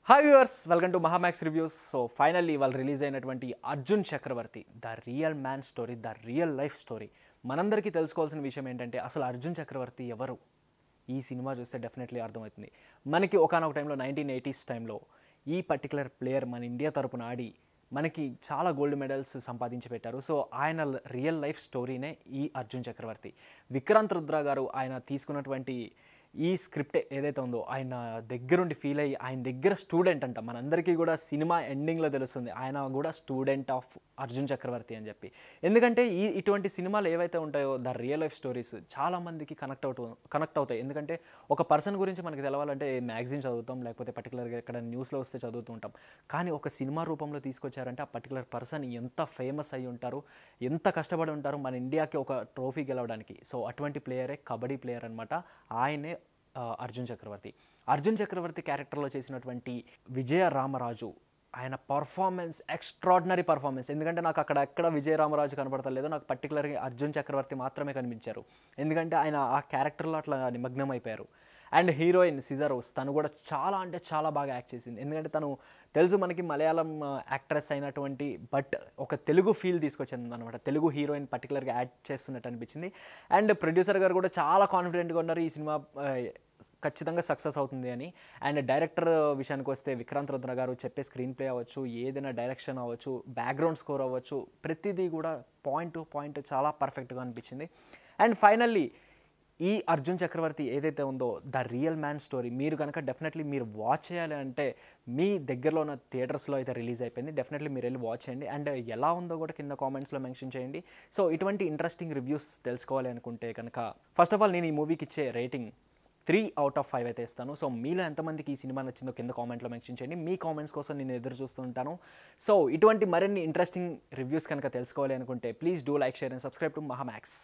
Hi viewers, welcome to Mahamax reviews. So finally వాళ్ళు release అయినటువంటి Arjun Chakravarthy the real man story, the real life story. మనందరికీ తెలుసుకోవాల్సిన విషయం ఏంటంటే అసలు అర్జున్ చక్రవర్తి ఎవరు? ఈ సినిమా చూస్తే డెఫినెట్లీ అర్థమవుతుంది. మనకి ఒకానొక టైంలో 1980s టైంలో ఈ పర్టికులర్ ప్లేయర్ మన ఇండియా తరపున ఆడి మనకి చాలా గోల్డ్ మెడల్స్ సంపాదించి పెట్టారు. సో ఆయన రియల్ లైఫ్ స్టోరీనే ఈ అర్జున్ చక్రవర్తి. విక్రాంత్ రుద్ర గారు ఆయన తీసుకున్నటువంటి ఈ స్క్రిప్ట్ ఏదైతే ఉందో ఆయన దగ్గరుండి ఫీల్ అయ్యి ఆయన దగ్గర స్టూడెంట్ అంట. మనందరికీ కూడా సినిమా ఎండింగ్లో తెలుస్తుంది ఆయన కూడా స్టూడెంట్ ఆఫ్ అర్జున్ చక్రవర్తి అని చెప్పి. ఎందుకంటే ఇటువంటి సినిమాలు ఏవైతే ఉంటాయో ద రియల్ లైఫ్ స్టోరీస్ చాలామందికి కనెక్ట్ అవుతాయి. ఎందుకంటే ఒక పర్సన్ గురించి మనకి తెలవాలంటే మ్యాగజైన్ చదువుతాం, లేకపోతే పర్టికులర్గా ఎక్కడ న్యూస్లో వస్తే చదువుతూ ఉంటాం. కానీ ఒక సినిమా రూపంలో తీసుకొచ్చారంటే ఆ పర్టికులర్ పర్సన్ ఎంత ఫేమస్ అయి ఉంటారు, ఎంత కష్టపడి ఉంటారు మన ఇండియాకి ఒక ట్రోఫీ గెలవడానికి. సో అటువంటి ప్లేయరే కబడ్డీ ప్లేయర్ అనమాట. ఆయనే అర్జున్ చక్రవర్తి. అర్జున్ చక్రవర్తి క్యారెక్టర్లో చేసినటువంటి విజయ రామరాజు ఆయన పర్ఫార్మెన్స్ ఎక్స్ట్రాడినరీ పర్ఫార్మెన్స్. ఎందుకంటే నాకు అక్కడ ఎక్కడ విజయ రామరాజు కనపడతలేదు, నాకు పర్టికులర్గా అర్జున్ చక్రవర్తి మాత్రమే కనిపించారు. ఎందుకంటే ఆయన ఆ క్యారెక్టర్లో అట్లా నిమగ్నం అయిపోయారు. అండ్ హీరోయిన్ సిజరోస్ తను కూడా చాలా అంటే చాలా బాగా యాక్ట్ చేసింది. ఎందుకంటే తను తెలుసు మనకి మలయాళం యాక్ట్రెస్ అయినటువంటి బట్ ఒక తెలుగు ఫీల్ తీసుకొచ్చింది అనమాట. తెలుగు హీరోయిన్ పర్టికులర్గా యాక్ట్ చేస్తున్నట్టు అనిపించింది. అండ్ ప్రొడ్యూసర్ గారు కూడా చాలా కాన్ఫిడెంట్గా ఉన్నారు ఈ సినిమా ఖచ్చితంగా సక్సెస్ అవుతుంది అని. అండ్ డైరెక్టర్ విషయానికి వస్తే విక్రాంత్ రుద్ర గారు చెప్పే స్క్రీన్ ప్లే అవ్వచ్చు, ఏదైనా డైరెక్షన్ అవ్వచ్చు, బ్యాక్గ్రౌండ్ స్కోర్ అవ్వచ్చు, ప్రతిదీ కూడా పాయింట్ టు పాయింట్ చాలా పర్ఫెక్ట్గా అనిపించింది. అండ్ ఫైనల్లీ ఈ అర్జున్ చక్రవర్తి ఏదైతే ఉందో ద రియల్ మ్యాన్ స్టోరీ మీరు కనుక డెఫినెట్లీ మీరు వాచ్ చేయాలి అంటే మీ దగ్గరలో ఉన్న థియేటర్స్లో అయితే రిలీజ్ అయిపోయింది. డెఫినెట్లీ మీరు వెళ్ళి వాచ్ చేయండి. అండ్ ఎలా ఉందో కూడా కింద కామెంట్స్లో మెన్షన్ చేయండి. సో ఇటువంటి ఇంట్రెస్టింగ్ రివ్యూస్ తెలుసుకోవాలి అనుకుంటే కనుక ఫస్ట్ ఆఫ్ ఆల్ నేను ఈ మూవీకి ఇచ్చే రేటింగ్ 3/5 అయితే ఇస్తాను. సో మీలో ఎంతమందికి ఈ సినిమా నచ్చిందో కింద కామెంట్లో మెన్షన్ చేయండి. మీ కామెంట్స్ కోసం నేను ఎదురు చూస్తుంటాను. సో ఇటువంటి మరిన్ని ఇంట్రెస్టింగ్ రివ్యూస్ కనుక తెలుసుకోవాలి అనుకుంటే please do like, share and subscribe to Mahaa Max.